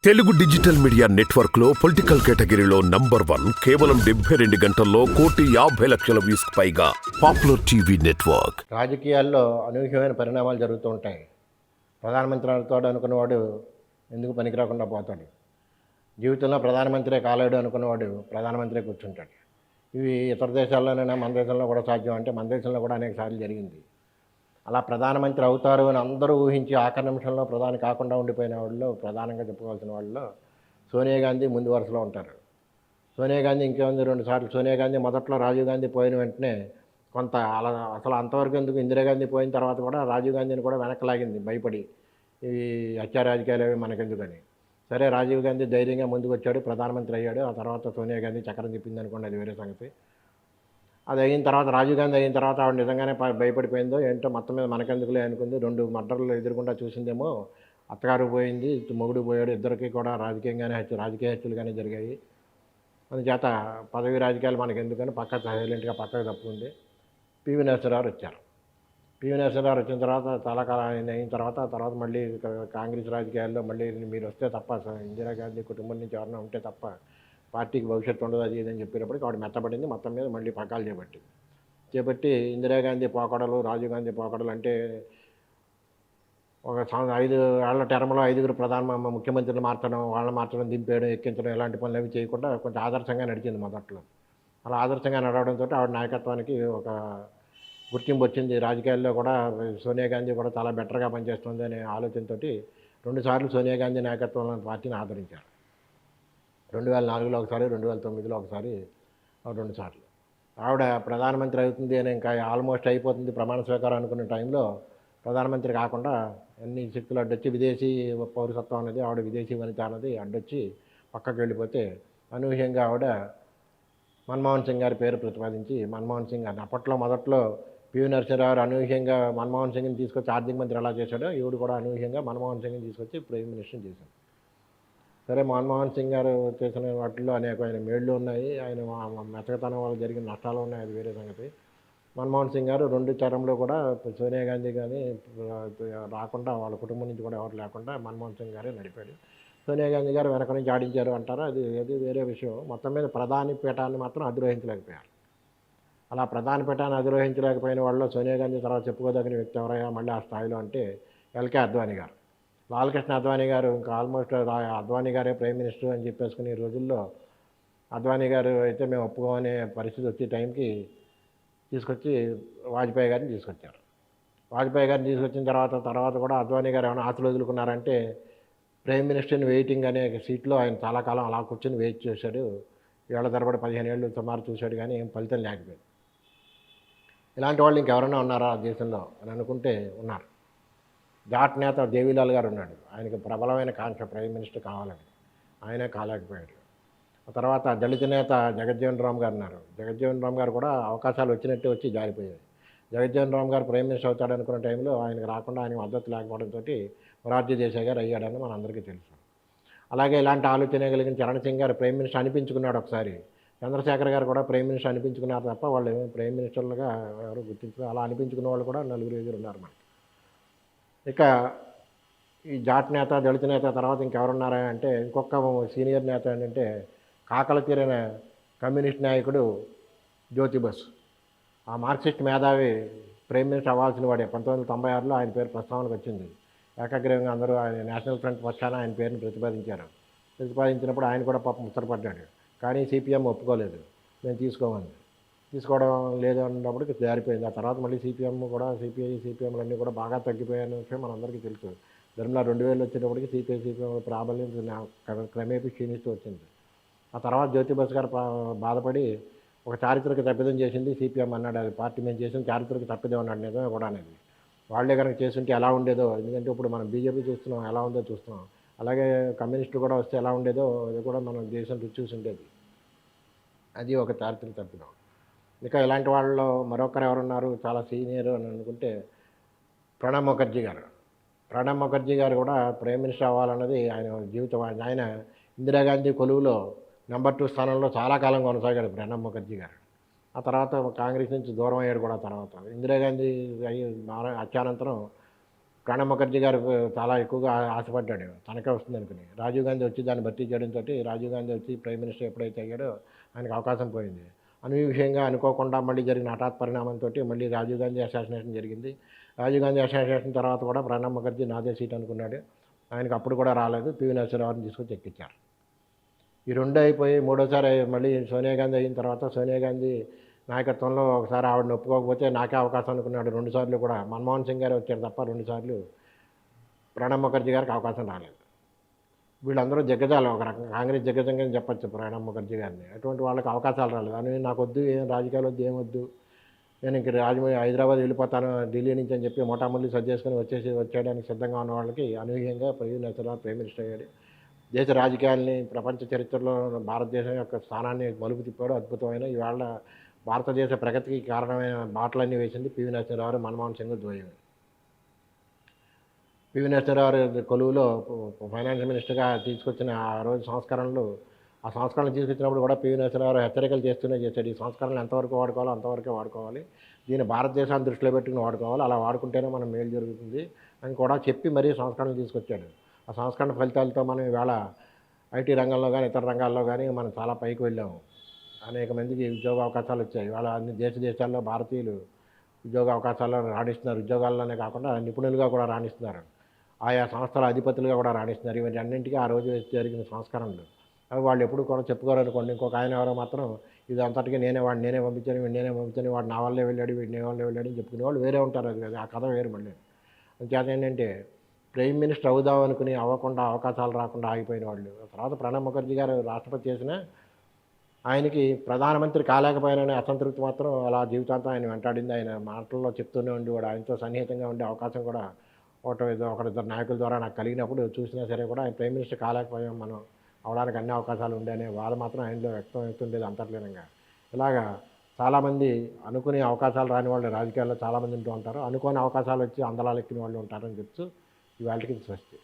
Telugu digital media network లో political కేటగిరీలో number 1 కేవలం 72 గంటల్లో 1,50,00,000 వ్యూస్ పైగా పాపులర్ టీవీ నెట్వర్క్. రాజకీయాల్లో అనూహ్యమైన పరిణామాలు జరుగుతూ ఉంటాయి. ప్రధానమంత్రి అవుతాడు అనుకున్నవాడు ఎందుకు పనికిరాకుండా పోతాడు. జీవితంలో ప్రధానమంత్రే కాలేడు అనుకున్నవాడు ప్రధానమంత్రి కూర్చుంటాడు. ఇవి ఇతర దేశాల్లోనైనా మన దేశంలో కూడా సాధ్యం. అంటే మన దేశంలో కూడా అనేక సార్లు జరిగింది. అలా ప్రధానమంత్రి అవుతారు అని అందరూ ఊహించి ఆఖరి నిమిషంలో ప్రధాని కాకుండా ఉండిపోయిన వాళ్ళు, ప్రధానంగా చెప్పుకోవాల్సిన వాళ్ళు సోనియా గాంధీ ముందు వరుసలో ఉంటారు. సోనియా గాంధీ ఇంకేముంది, 2 సార్లు సోనియా గాంధీ మొదట్లో రాజీవ్ గాంధీ పోయిన వెంటనే కొంత అలా అసలు అంతవరకు ఎందుకు, ఇందిరాగాంధీ పోయిన తర్వాత కూడా రాజీవ్ గాంధీని కూడా వెనక్కి లాగింది భయపడి, ఇవి హత్యా రాజకీయాలు అవి మనకెందుకని. సరే, రాజీవ్ గాంధీ ధైర్యంగా ముందుకు వచ్చాడు, ప్రధానమంత్రి అయ్యాడు. ఆ తర్వాత సోనియా గాంధీ చక్రం తిప్పింది అనుకోండి, అది వేరే సంగతి. అది అయిన తర్వాత, రాజీవ్ గాంధీ అయిన తర్వాత ఆవిడ నిజంగానే భయపడిపోయిందో ఏంటో, మొత్తం మీద మనకెందుకులే అనుకుంది. 2 మర్డర్లు ఎదురుకుండా చూసిందేమో. అత్తగారు పోయింది, మొగుడు పోయాడు, ఇద్దరికి కూడా రాజకీయ హత్యలుగానే జరిగాయి. అందుచేత పదవి రాజకీయాలు మనకెందుకని సైలెంట్గా పక్కకు తప్పుకుంది. పివి నరసింహారావు వచ్చారు. పివి నరసింహారావు వచ్చిన తర్వాత చాలా కాలం అయిన తర్వాత మళ్ళీ కాంగ్రెస్ రాజకీయాల్లో మళ్ళీ మీరు వస్తే తప్ప, ఇందిరాగాంధీ కుటుంబం నుంచి ఎవరైనా ఉంటే తప్ప పార్టీకి భవిష్యత్తు ఉండదు, అది ఇదని చెప్పినప్పటికీ ఆవిడ మెత్తబడింది. మొత్తం మీద మళ్ళీ పగ్గాలు చేపట్టి ఇందిరాగాంధీ పోకడలు, రాజీవ్ గాంధీ పోకడలు అంటే ఒక 5 ఏళ్ల టర్మ్లో 5 ముఖ్యమంత్రులు మార్చడం, వాళ్ళని మార్చడం, దింపేయడం, ఎక్కించడం, ఇలాంటి పనులు అవి చేయకుండా కొంచెం ఆదర్శంగా నడిచింది మొదట్లో. అలా ఆదర్శంగా నడవడంతో ఆవిడ నాయకత్వానికి ఒక గుర్తింపు వచ్చింది. రాజకీయాల్లో కూడా సోనియా గాంధీ కూడా చాలా బెటర్గా పనిచేస్తుంది అనే ఆలోచనతో 2 సార్లు సోనియా గాంధీ నాయకత్వంలో పార్టీని ఆదరించారు. 2004లో ఒకసారి, 2009లో ఒకసారి, 2 సార్లు. ఆవిడ ప్రధానమంత్రి అవుతుంది అని ఇంకా ఆల్మోస్ట్ అయిపోతుంది ప్రమాణ స్వీకారం అనుకున్న టైంలో ప్రధానమంత్రి కాకుండా అన్ని శక్తులు అడ్డొచ్చి, విదేశీ పౌరసత్వం అనేది, ఆవిడ విదేశీ వనిత అన్నది అడ్డొచ్చి పక్కకు వెళ్ళిపోతే, అనూహ్యంగా ఆవిడ మన్మోహన్ సింగ్ గారి పేరు ప్రతిపాదించి మన్మోహన్ సింగ్ గారిని, అప్పట్లో మొదట్లో పివి నరసింహారావు అనూహ్యంగా మన్మోహన్ సింగ్ని తీసుకొచ్చి ఆర్థిక మంత్రి ఎలా చేశాడో, ఈవిడ కూడా అనూహ్యంగా మన్మోహన్ సింగ్ని తీసుకొచ్చి ప్రైమ్ మినిస్టర్ చేశాడు. సరే, మన్మోహన్ సింగ్ గారు చేసిన వాటిల్లో అనేకమైన మేళ్ళు ఉన్నాయి, ఆయన మెతకతనం వల్ల జరిగిన నష్టాలు ఉన్నాయి, అది వేరే సంగతి. మన్మోహన్ సింగ్ గారు 2 టర్మ్లో కూడా సోనియా గాంధీ కానీ రాకుండా, వాళ్ళ కుటుంబం నుంచి కూడా ఎవరు లేకుండా మన్మోహన్ సింగ్ గారే నడిపాడు. సోనియా గాంధీ గారు వెనక నుంచి ఆడించారు అంటారు, అది వేరే విషయం. మొత్తం మీద ప్రధాని పీఠాన్ని మాత్రం అధిరోహించలేకపోయారు. అలా ప్రధాని పీఠాన్ని అధిరోహించలేకపోయిన వాళ్ళు సోనియా గాంధీ తర్వాత చెప్పుకోదగిన వ్యక్తి ఎవరయ్యా మళ్ళీ ఆ స్థాయిలో అంటే ఎల్కే అద్వానీ గారు. లాల్కృష్ణ అద్వానీ గారు ఇంకా ఆల్మోస్ట్ అద్వానీ గారే ప్రైమ్ మినిస్టర్ అని చెప్పేసుకునే రోజుల్లో అద్వానీ గారు అయితే మేము ఒప్పుకోమనే పరిస్థితి వచ్చే టైంకి తీసుకొచ్చి వాజ్పేయి గారిని తీసుకొచ్చారు. వాజ్పేయి గారిని తీసుకొచ్చిన తర్వాత కూడా అద్వానీ గారు ఏమైనా ఆశలు వదులుకున్నారంటే, ప్రైమ్ మినిస్టర్ని వెయిటింగ్ అనే సీట్లో ఆయన చాలా కాలం అలా కూర్చొని వెయిట్ చేశాడు. ఏళ్ల తరబడి 15 ఏళ్ళు సుమారు చూశాడు, కానీ ఏం ఫలితం లేకపోయింది. ఇలాంటి వాళ్ళు ఇంకెవరైనా ఉన్నారా దేశంలో అని అనుకుంటే ఉన్నారు. జాట్ నేత దేవీలాల్ గారు ఉన్నాడు. ఆయనకి ప్రబలమైన కాంక్ష ప్రైమ్ మినిస్టర్ కావాలని, ఆయనే కాలేకపోయాడు. ఆ తర్వాత దళిత నేత జగజ్జీవన్ రామ్ గారు ఉన్నారు. జగజ్జీవన్ రామ్ గారు కూడా అవకాశాలు వచ్చినట్టే వచ్చి జారిపోయాయి. జగజ్జీవన్ రామ్ గారు ప్రైమ్ మినిస్టర్ అవుతాడు అనుకున్న టైంలో ఆయనకు రాకుండా, ఆయనకు మద్దతు లేకపోవడంతో మొరార్జీ దేశాయ్ గారు అయ్యాడని మనందరికీ తెలుసు. అలాగే ఇలాంటి ఆలోచన కలిగిన చరణ్ సింగ్ గారు ప్రైమ్ మినిస్టర్ అనిపించుకున్నాడు ఒకసారి. చంద్రశేఖర్ గారు కూడా ప్రైమ్ మినిస్టర్ అనిపించుకున్నారు తప్ప వాళ్ళు ప్రైమ్ మినిస్టర్లుగా ఎవరు గుర్తించుకున్నారు. అలా అనిపించుకున్న వాళ్ళు కూడా 4 ఉన్నారు మనకి. ఇక ఈ జాట్ నేత, దళిత నేత తర్వాత ఇంకెవరున్నారా అంటే, ఇంకొక సీనియర్ నేత ఏంటంటే కాకల తీరిన కమ్యూనిస్ట్ నాయకుడు జ్యోతి బసు. ఆ మార్క్సిస్ట్ మేధావి ప్రైమ్ మినిస్టర్ అవ్వాల్సిన వాడే. 1996లో ఆయన పేరు ప్రస్తావనకు వచ్చింది. ఏకగ్రీవంగా అందరూ ఆయన నేషనల్ ఫ్రంట్ పక్షాన ఆయన పేరుని ప్రతిపాదించినప్పుడు ఆయన కూడా పాపం ముచ్చటపడ్డాడు. కానీ సిపిఎం ఒప్పుకోలేదు, మేము తీసుకోవడం లేదు అన్నప్పటికీ జారిపోయింది. ఆ తర్వాత మళ్ళీ సిపిఎం కూడా, సిపిఎంలు అన్నీ కూడా బాగా తగ్గిపోయాయనే విషయం మనందరికీ తెలుసు. ధర్మలా 2000 వచ్చేటప్పటికి సిపిఎం ప్రాబల్యం క్రమేపీ క్షీణిస్తూ వచ్చింది. ఆ తర్వాత జ్యోతి బసు గారు బాధపడి ఒక చారిత్రక తప్పిదం చేసింది సిపిఎం అన్నాడు. అది పార్టీ మేము చేసిన చారిత్రక తప్పిదం అన్నాడు. నిజమే కూడా అనేది. వాళ్ళే కనుక చేస్తుంటే ఎలా ఉండేదో, ఎందుకంటే ఇప్పుడు మనం బీజేపీ చూస్తున్నాం, ఎలా ఉందో చూస్తున్నాం. అలాగే కమ్యూనిస్టులు కూడా వస్తే ఎలా ఉండేదో అది కూడా మనం దేశం రుచి చూసి ఉండేది. అది ఒక చారిత్రక తప్పిదం. ఇక ఇలాంటి వాళ్ళలో మరొకరు ఎవరున్నారు చాలా సీనియర్ అని అనుకుంటే ప్రణబ్ ముఖర్జీ గారు. ప్రణబ్ ముఖర్జీ గారు కూడా ప్రైమ్ మినిస్టర్ అవ్వాలన్నది ఆయన జీవితం. ఆయన ఇందిరాగాంధీ కొలువులో నెంబర్ 2 స్థానంలో చాలా కాలం కొనసాగాడు ప్రణబ్ ముఖర్జీ గారు. ఆ తర్వాత కాంగ్రెస్ నుంచి దూరం అయ్యాడు కూడా. తర్వాత ఇందిరాగాంధీ హత్యానంతరం ప్రణబ్ ముఖర్జీ గారు చాలా ఎక్కువగా ఆశపడ్డాడు తనకే వస్తుంది అనుకుని. రాజీవ్ గాంధీ వచ్చి దాన్ని భర్తీ చేయడంతో రాజీవ్ గాంధీ వచ్చి ప్రైమ్ మినిస్టర్ ఎప్పుడైతే అయ్యాడో ఆయనకు అవకాశం పోయింది. అనూహ్యంగా అనుకోకుండా మళ్ళీ జరిగిన హఠాత్ పరిణామంతో మళ్ళీ రాజీవ్ గాంధీ అసాసినేషన్ జరిగింది. రాజీవ్ గాంధీ అసాసినేషన్ తర్వాత కూడా ప్రణబ్ ముఖర్జీ నాదే సీట్ అనుకున్నాడు. ఆయనకు అప్పుడు కూడా రాలేదు. పివి నరసింహారావుని తీసుకొచ్చి ఎక్కించారు. ఈ రెండు అయిపోయి మూడోసారి మళ్ళీ సోనియా గాంధీ అయిన తర్వాత సోనియా గాంధీ నాయకత్వంలో ఒకసారి ఆవిడని ఒప్పుకోకపోతే నాకే అవకాశం అనుకున్నాడు. 2 సార్లు కూడా మన్మోహన్ సింగ్ గారు వచ్చారు తప్ప 2 సార్లు ప్రణబ్ ముఖర్జీ గారికి అవకాశం రాలేదు. వీళ్ళందరూ దిగ్గజాలు, ఒక రకంగా కాంగ్రెస్ దిగ్గజంగా చెప్పచ్చు ప్రణబ్ ముఖర్జీ గారిని. అటువంటి వాళ్ళకి అవకాశాలు రాలేదు. అని నాకు వద్దు, ఏం రాజకీయాలు వద్దు, ఏమొద్దు, నేను ఇంక హైదరాబాద్ వెళ్ళిపోతాను ఢిల్లీ నుంచి అని చెప్పి మోటామల్లి సర్దేసుకొని వచ్చేయడానికి సిద్ధంగా ఉన్న వాళ్ళకి అనూహ్యంగా పివి నరసింహారావు ప్రైమ్ మినిస్టర్ అయ్యాడు. దేశ రాజకీయాల్ని ప్రపంచ చరిత్రలో భారతదేశం యొక్క స్థానాన్ని మలుపు తిప్పాడు. అద్భుతమైన ఇవాళ భారతదేశ ప్రగతికి కారణమైన బాటలన్నీ వేసింది పివి నరసింహారావు, మన్మోహన్ సింగ్ ద్వయం. పివి నరసింహారావు కొలువులో ఫైనాన్స్ మినిస్టర్గా తీసుకొచ్చిన ఆ రోజు సంస్కరణలు, ఆ సంస్కరణలు తీసుకొచ్చినప్పుడు కూడా పివి నరసింహారావు హెచ్చరికలు చేస్తూనే చేశాడు. ఈ సంస్కరణలు ఎంతవరకు వాడుకోవాలో అంతవరకే వాడుకోవాలి, దీన్ని భారతదేశాన్ని దృష్టిలో పెట్టుకుని వాడుకోవాలి, అలా వాడుకుంటేనే మనం మేలు జరుగుతుంది అని కూడా చెప్పి మరీ సంస్కరణలు తీసుకొచ్చాడు. ఆ సంస్కరణ ఫలితాలతో మనం ఇవాళ ఐటీ రంగంలో కానీ ఇతర రంగాల్లో కానీ మనం చాలా పైకి వెళ్ళాము. అనేక మందికి ఉద్యోగ అవకాశాలు వచ్చాయి. ఇవాళ అన్ని దేశాల్లో భారతీయులు ఉద్యోగ అవకాశాల్లో రాణిస్తున్నారు. ఉద్యోగాల్లోనే కాకుండా నిపుణులుగా కూడా రాణిస్తున్నారు. ఆయా సంస్థల అధిపతులుగా కూడా రాణిస్తున్నారు. ఇవన్నీ అన్నింటికీ ఆ రోజు జరిగిన సంస్కరణలు. అవి వాళ్ళు ఎప్పుడు కూడా చెప్పుకోరనుకోండి. ఇంకొక ఆయన ఎవరో మాత్రం ఇది అంతటికీ నేనే పంపించాను, వాడు నా వల్లే వెళ్ళాడు, వీడు నీ వల్లే వెళ్ళాడు అని చెప్పుకునే వాళ్ళు వేరే ఉంటారు. అది ఆ కథ వేరు. మళ్ళీ అంచేత ఏంటంటే ప్రైమ్ మినిస్టర్ అవుదాం అనుకుని అవ్వకుండా, అవకాశాలు రాకుండా ఆగిపోయిన వాళ్ళు. తర్వాత ప్రణబ్ ముఖర్జీ గారు రాష్ట్రపతి చేసినా ఆయనకి ప్రధానమంత్రి కాలేకపోయిననే అసంతృప్తి మాత్రం అలా జీవితాంతం ఆయన వెంటాడింది. ఆయన మాటల్లో చెప్తూనే ఉండి కూడా ఆయనతో సన్నిహితంగా ఉండే అవకాశం కూడా ఒకరిద్దరు నాయకుల ద్వారా నాకు కలిగినప్పుడు చూసినా సరే కూడా ఆయన ప్రైమ్ మినిస్టర్ కాలేకపోయాం, మనం అవడానికి అన్ని అవకాశాలు ఉండేనే వాళ్ళు మాత్రం ఆయనలో వ్యక్తం అవుతుండేది అంతర్లీనంగా. ఇలాగా చాలామంది అనుకునే అవకాశాలు రాని వాళ్ళు రాజకీయాల్లో చాలామంది ఉంటూ ఉంటారు. అనుకోని అవకాశాలు వచ్చి అందలాలు ఎక్కిన వాళ్ళు ఉంటారని చెప్తూ ఇవాళకి స్వస్తి.